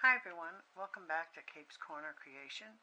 Hi everyone, welcome back to Cape's Corner Creation,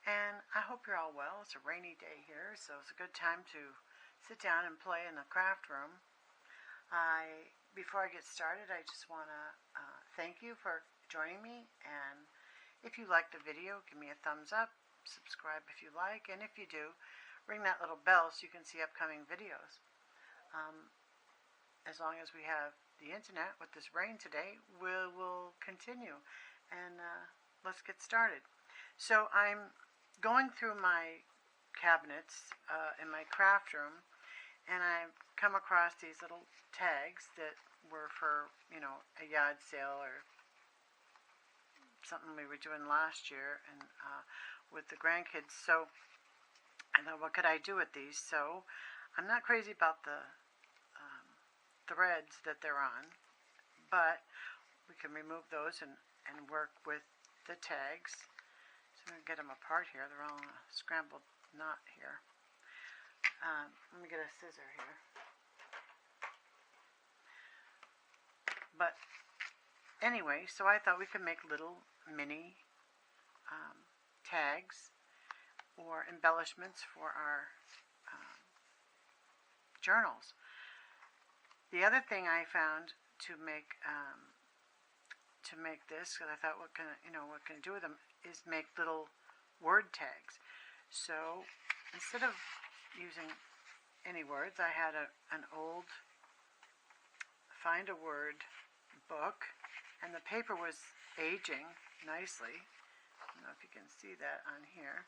and I hope you're all well. It's a rainy day here, so it's a good time to sit down and play in the craft room. Before I get started, I just want to thank you for joining me, and if you like the video, give me a thumbs up, subscribe if you like, and if you do, ring that little bell so you can see upcoming videos. As long as we have the internet with this rain today, we'll continue, and let's get started. So I'm going through my cabinets in my craft room, and I've come across these little tags that were for, a yard sale or something we were doing last year and with the grandkids. So I thought, what could I do with these? So I'm not crazy about the threads that they're on, but we can remove those and work with the tags. So I'm going to get them apart here. They're all in a scrambled knot here. Let me get a scissor here. But anyway, so I thought we could make little mini tags or embellishments for our journals. The other thing I found to make this, because I thought, what can I do with them, is make little word tags. So instead of using any words, I had an old Find a Word book, and the paper was aging nicely. I don't know if you can see that on here.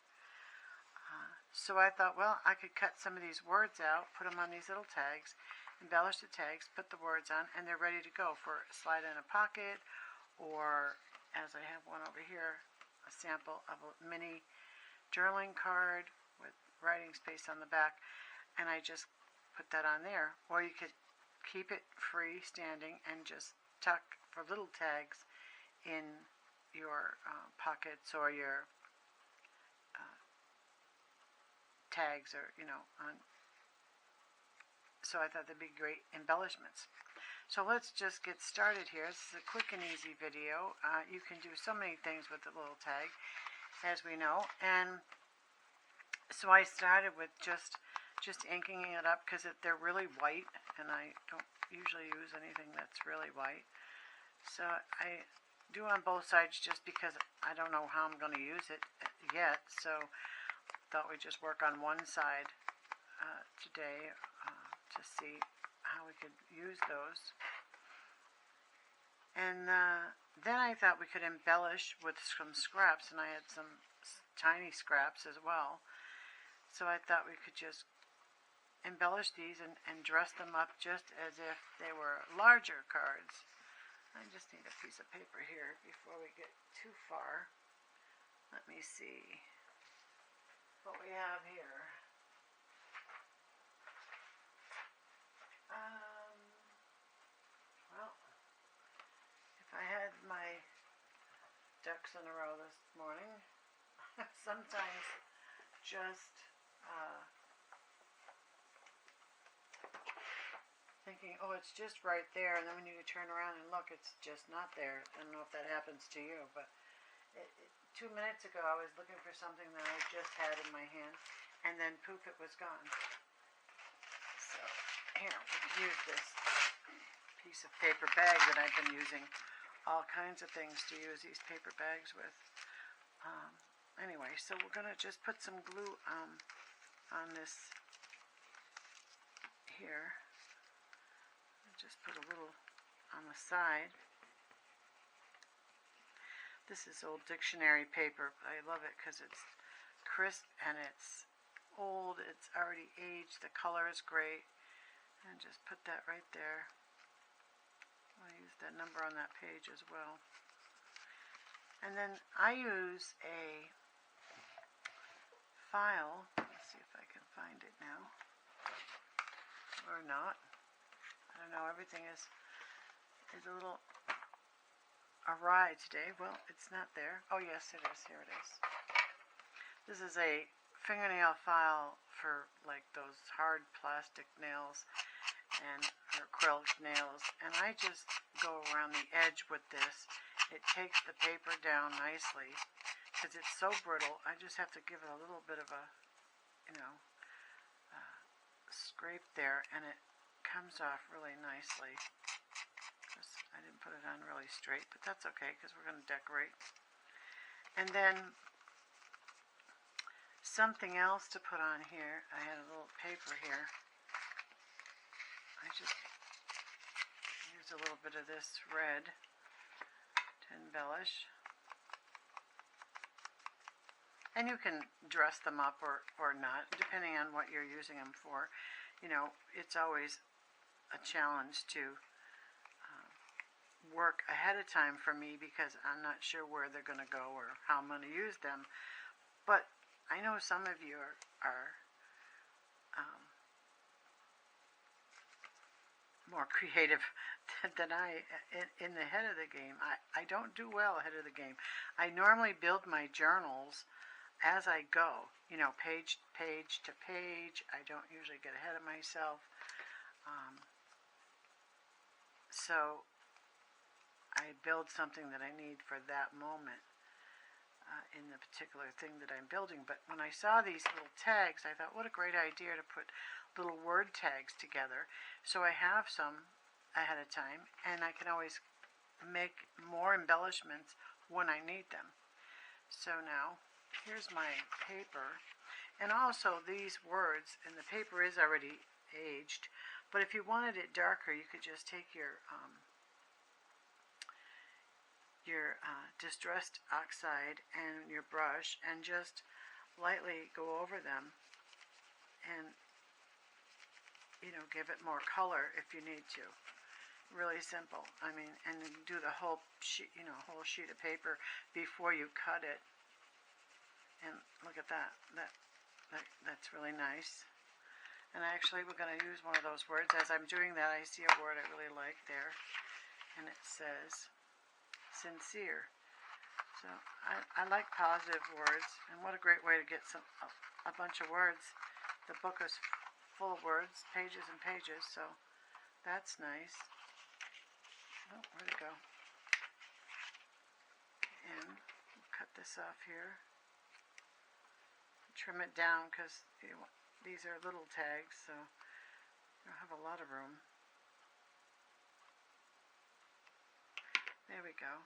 So I thought, well, I could cut some of these words out, put them on these little tags, embellish the tags, put the words on, and they're ready to go for a slide in a pocket, or, as I have one over here, a sample of a mini journaling card with writing space on the back, and I just put that on there. Or you could keep it freestanding and just tuck for little tags in your pockets or your tags, or on. So I thought they'd be great embellishments. So let's just get started here. This is a quick and easy video. You can do so many things with the little tag, as we know. And so I started with just inking it up, because they're really white, and I don't usually use anything that's really white. So I do on both sides just because I don't know how I'm going to use it yet. So thought we'd just work on one side today to see how we could use those. And then I thought we could embellish with some scraps, and I had some tiny scraps as well. So I thought we could just embellish these and dress them up just as if they were larger cards. I just need a piece of paper here before we get too far. Let me see what we have here. Well, if I had my ducks in a row this morning, sometimes just thinking, oh, it's just right there, and then when you turn around and look, it's just not there. I don't know if that happens to you, but 2 minutes ago I was looking for something that I just had in my hand, and then poof, it was gone. So here, we can use this piece of paper bag that I've been using all kinds of things to use these paper bags with. Anyway, so we're going to just put some glue on this here. Just put a little on the side. This is old dictionary paper, but I love it because it's crisp and it's old. It's already aged. The color is great. And just put that right there. I'll use that number on that page as well. And then I use a file. Let's see if I can find it now. Or not. I don't know, everything is a little awry today. Well, it's not there. Oh yes, it is. Here it is. This is a fingernail file for like those hard plastic nails and acrylic nails, and I just go around the edge with this it takes the paper down nicely because it's so brittle. I just have to give it a little bit of a, scrape there, and it comes off really nicely. I didn't put it on really straight, but that's okay because we're going to decorate. And then something else to put on here. I had a little paper here. I just use a little bit of this red to embellish. And you can dress them up or not, depending on what you're using them for. It's always a challenge to work ahead of time for me because I'm not sure where they're going to go or how I'm going to use them. But I know some of you are more creative than I in the head of the game. I don't do well ahead of the game. I normally build my journals as I go, page to page. I don't usually get ahead of myself. So I build something that I need for that moment in the particular thing that I'm building. But when I saw these little tags, I thought, what a great idea to put little word tags together. So I have some ahead of time, and I can always make more embellishments when I need them. So now, here's my paper. And also these words, and the paper is already aged, but if you wanted it darker, you could just take your distressed oxide and your brush and just lightly go over them and give it more color if you need to. Really simple. I mean, and do the whole sheet, whole sheet of paper before you cut it. And look at that. That's really nice. And actually, we're going to use one of those words. As I'm doing that, I see a word I really like there, and it says sincere. So I like positive words, and what a great way to get a bunch of words. The book is full of words, pages and pages, so that's nice. Oh, where'd it go? And we'll cut this off here. Trim it down because these are little tags, so you don't have a lot of room. There we go.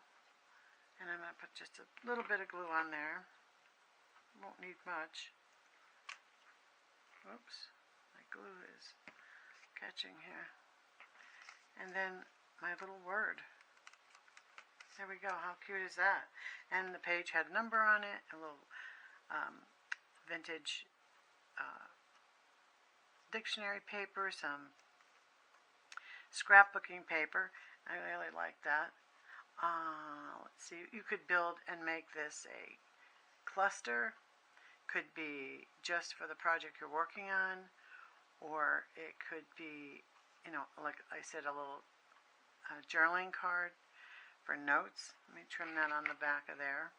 And I'm going to put just a little bit of glue on there. Won't need much. Whoops, my glue is catching here. And then my little word. There we go. How cute is that? And the page had a number on it, a little vintage dictionary paper, some scrapbooking paper. I really like that. Let's see, you could build and make this a cluster. Could be just for the project you're working on, or it could be, like I said, a little journaling card for notes. Let me trim that on the back of there.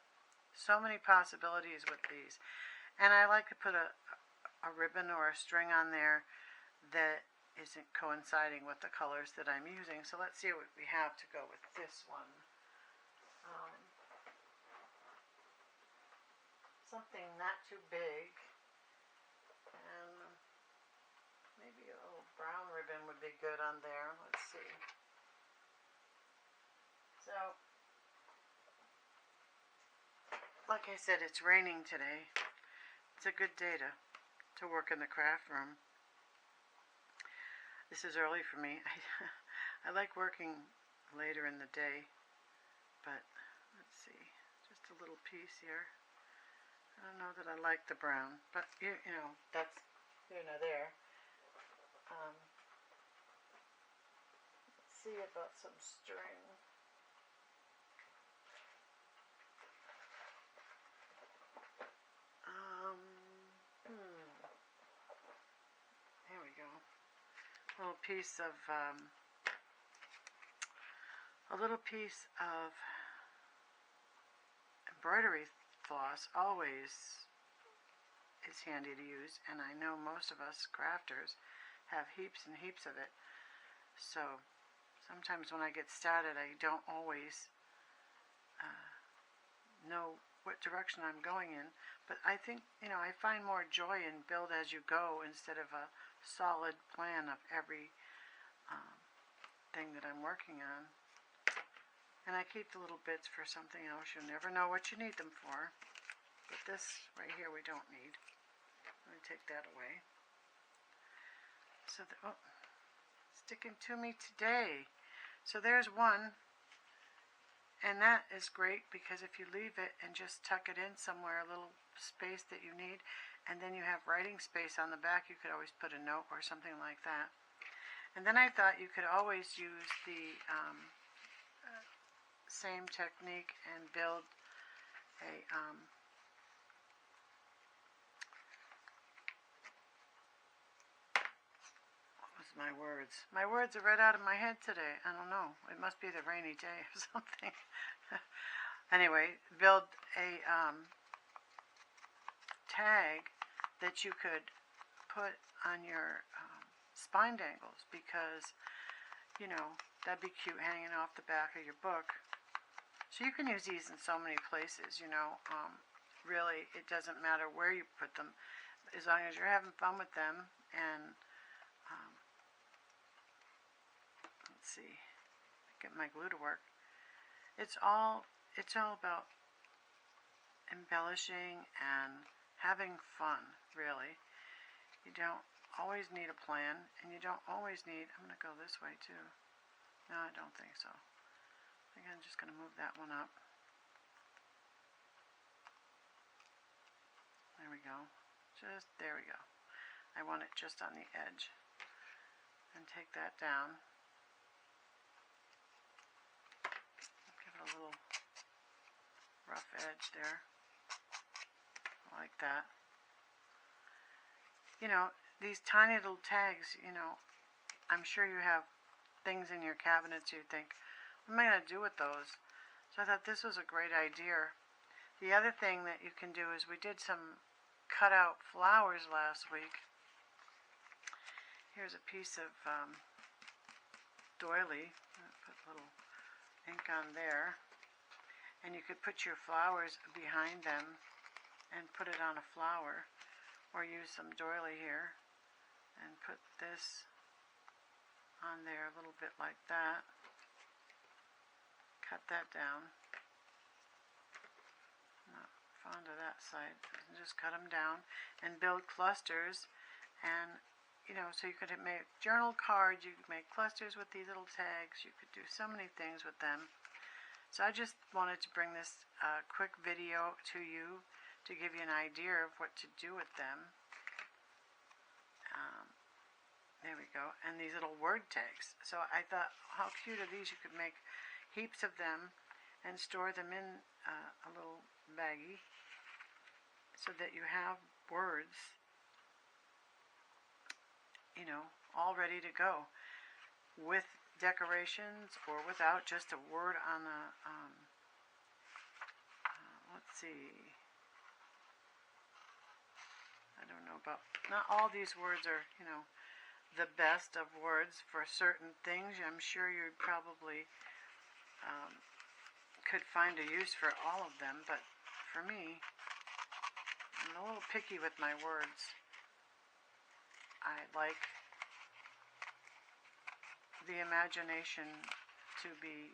So many possibilities with these. And I like to put a ribbon or a string on there that isn't coinciding with the colors that I'm using. So let's see what we have to go with this one. Something not too big, and maybe a little brown ribbon would be good on there. Let's see. So, like I said, it's raining today. It's a good day to work in the craft room. This is early for me. I like working later in the day, but let's see, just a little piece here. I don't know that I like the brown, but that's here nor there. Let's see about some string. There we go. A little piece of embroidery floss always is handy to use, and I know most of us crafters have heaps and heaps of it. So sometimes when I get started, I don't always know what direction I'm going in. But I think, I find more joy in build as you go instead of a solid plan of every thing that I'm working on. And I keep the little bits for something else. You'll never know what you need them for. But this right here we don't need. Let me take that away. So, sticking to me today. So there's one. And that is great because if you leave it and just tuck it in somewhere, a little space that you need, and then you have writing space on the back, you could always put a note or something like that. And then I thought you could always use the same technique and build a my words. My words are right out of my head today. I don't know. It must be the rainy day or something. Anyway, build a tag that you could put on your spine dangles because, that'd be cute hanging off the back of your book. So you can use these in so many places, really it doesn't matter where you put them as long as you're having fun with them. And let's see, get my glue to work. It's all about embellishing and having fun, really. You don't always need a plan, and you don't always need, I'm going to go this way too. No, I don't think so. I think I'm just going to move that one up. There we go. There we go. I want it just on the edge. And take that down. Give it a little rough edge there. Like that. These tiny little tags, I'm sure you have things in your cabinets you think, what am I going to do with those? So I thought this was a great idea. The other thing that you can do is we did some cut out flowers last week. Here's a piece of doily. I'll put a little ink on there. And you could put your flowers behind them and put it on a flower. Or use some doily here and put this on there a little bit like that. Cut that down. Not fond of that side. Just cut them down and build clusters. And so you could make journal cards, you could make clusters with these little tags, you could do so many things with them. So I just wanted to bring this quick video to you to give you an idea of what to do with them. There we go. And these little word tags. So I thought, how cute are these? You could make heaps of them and store them in a little baggie so that you have words, all ready to go with decorations or without, just a word on the, let's see, I don't know about, not all these words are, the best of words for certain things. I'm sure you probably could find a use for all of them, but for me, I'm a little picky with my words. I like the imagination to be,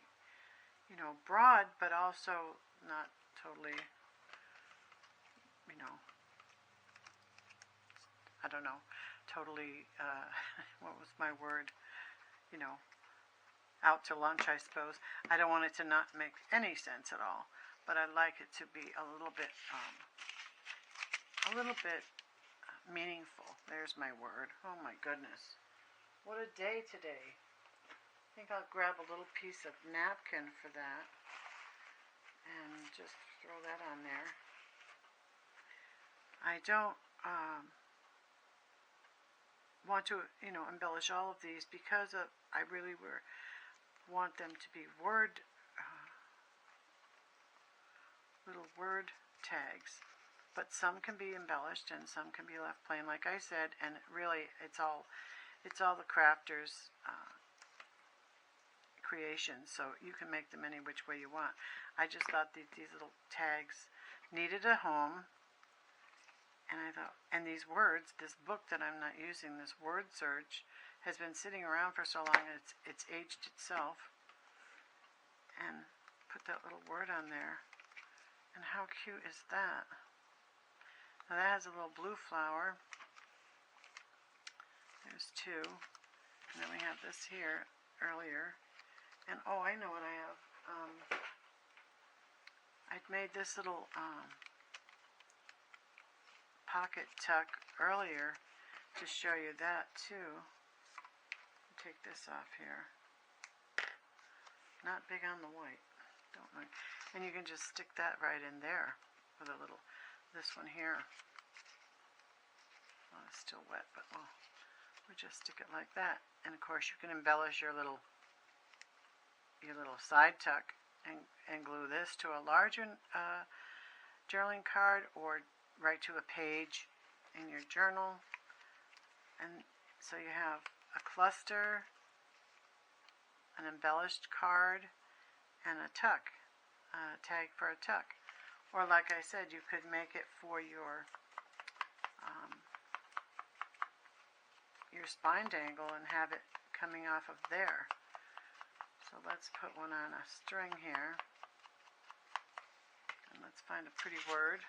broad, but also not totally, I don't know, totally, what was my word, out to lunch, I suppose. I don't want it to not make any sense at all, but I like it to be a little bit meaningful. There's my word. Oh my goodness. What a day today. I think I'll grab a little piece of napkin for that and just throw that on there. I don't want to, embellish all of these because I really want them to be little word tags. But some can be embellished and some can be left plain, like I said. And really, it's all the crafters' CapesCornerCreations, so you can make them any which way you want. I just thought these little tags needed a home, and I thought, and these words, this book that I'm not using, this word search, has been sitting around for so long, and it's aged itself. And put that little word on there. And how cute is that? Now that has a little blue flower. There's two. And then we have this here earlier. And oh, I know what I have. I'd made this little pocket tuck earlier to show you that too. Take this off here. Not big on the white. Don't like. And you can just stick that right in there with a little, this one here. Well, it's still wet, but we'll just stick it like that. And of course you can embellish your little side tuck and glue this to a larger journaling card or right to a page in your journal. And so you have a cluster, an embellished card, and a tuck, a tag for a tuck. Or like I said, you could make it for your spine dangle and have it coming off of there. So let's put one on a string here. And let's find a pretty word.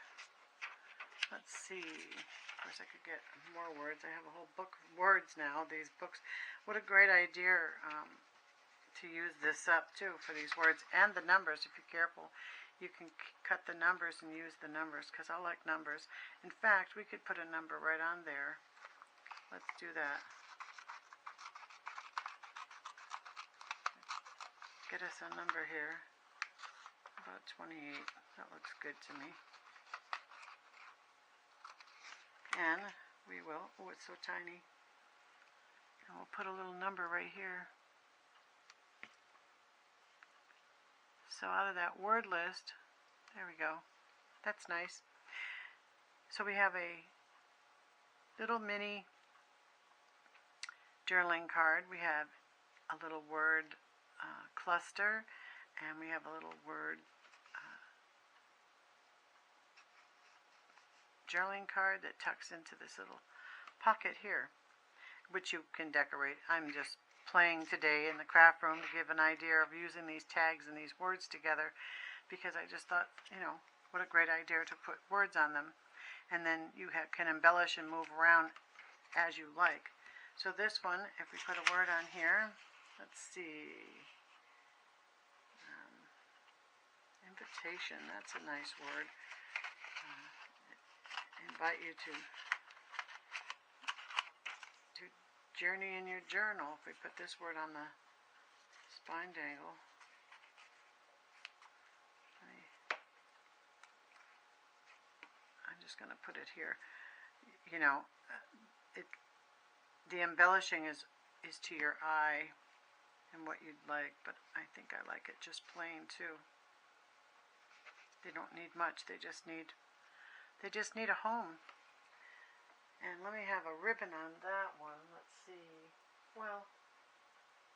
Let's see. Of course I could get more words. I have a whole book of words now, these books. What a great idea to use this up too for these words and the numbers. If you're careful, you can cut the numbers and use the numbers, because I like numbers. In fact, we could put a number right on there. Let's do that. Get us a number here. About 28. That looks good to me. And we will, oh, it's so tiny. And we'll put a little number right here. So out of that word list, there we go. That's nice. So we have a little mini journaling card. We have a little word cluster, and we have a little word journaling card that tucks into this little pocket here, which you can decorate. I'm just playing today in the craft room to give an idea of using these tags and these words together, because I just thought, you know, what a great idea to put words on them, and then you can embellish and move around as you like. So this one, if we put a word on here, let's see, invitation, that's a nice word. Invite you to journey in your journal. If we put this word on the spine dangle, I'm just going to put it here. You know, the embellishing is to your eye and what you'd like, but I think I like it just plain too. They don't need much. They just need a home. And let me have a ribbon on that one. Let's see. Well,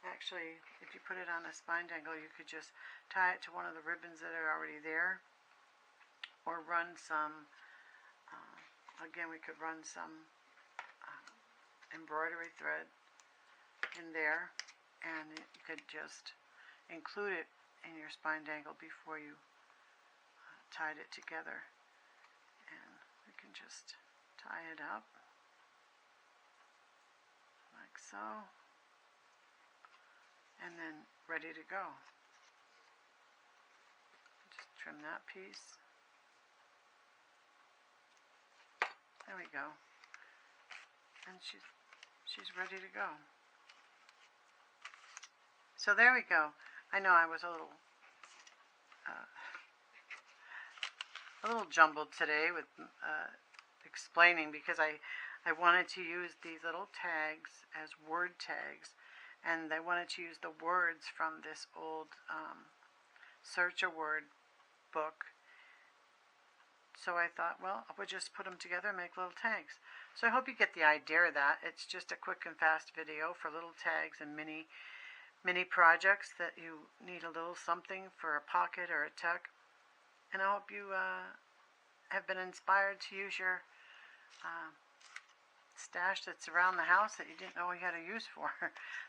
actually, if you put it on a spine dangle, you could just tie it to one of the ribbons that are already there, or run some, again, we could run some embroidery thread in there, and you could just include it in your spine dangle before you tied it together. And we can just tie it up like so, and then ready to go. Just trim that piece. There we go. And she's ready to go. So there we go. I know I was a little jumbled today with explaining, because I wanted to use these little tags as word tags, and I wanted to use the words from this old Search a Word book. So I thought, well, I would just put them together and make little tags. So I hope you get the idea of that. It's just a quick and fast video for little tags and mini mini projects that you need a little something for a pocket or a tuck. And I hope you have been inspired to use your stash that's around the house that you didn't know you had a use for.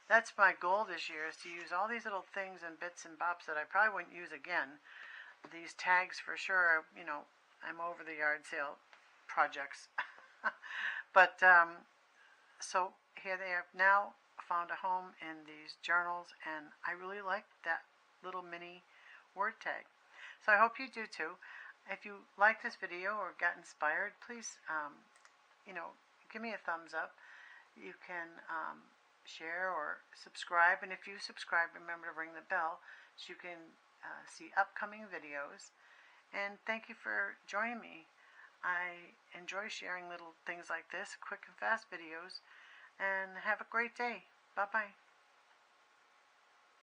That's my goal this year, is to use all these little things and bits and bops that I probably wouldn't use again. These tags for sure, you know, I'm over the yard sale projects. But so here they have now found a home in these journals, and I really like that little mini word tag. So I hope you do too. If you like this video or got inspired, please you know, give me a thumbs up. You can share or subscribe, and if you subscribe, remember to ring the bell so you can see upcoming videos. And thank you for joining me. I enjoy sharing little things like this, quick and fast videos, and have a great day. Bye-bye.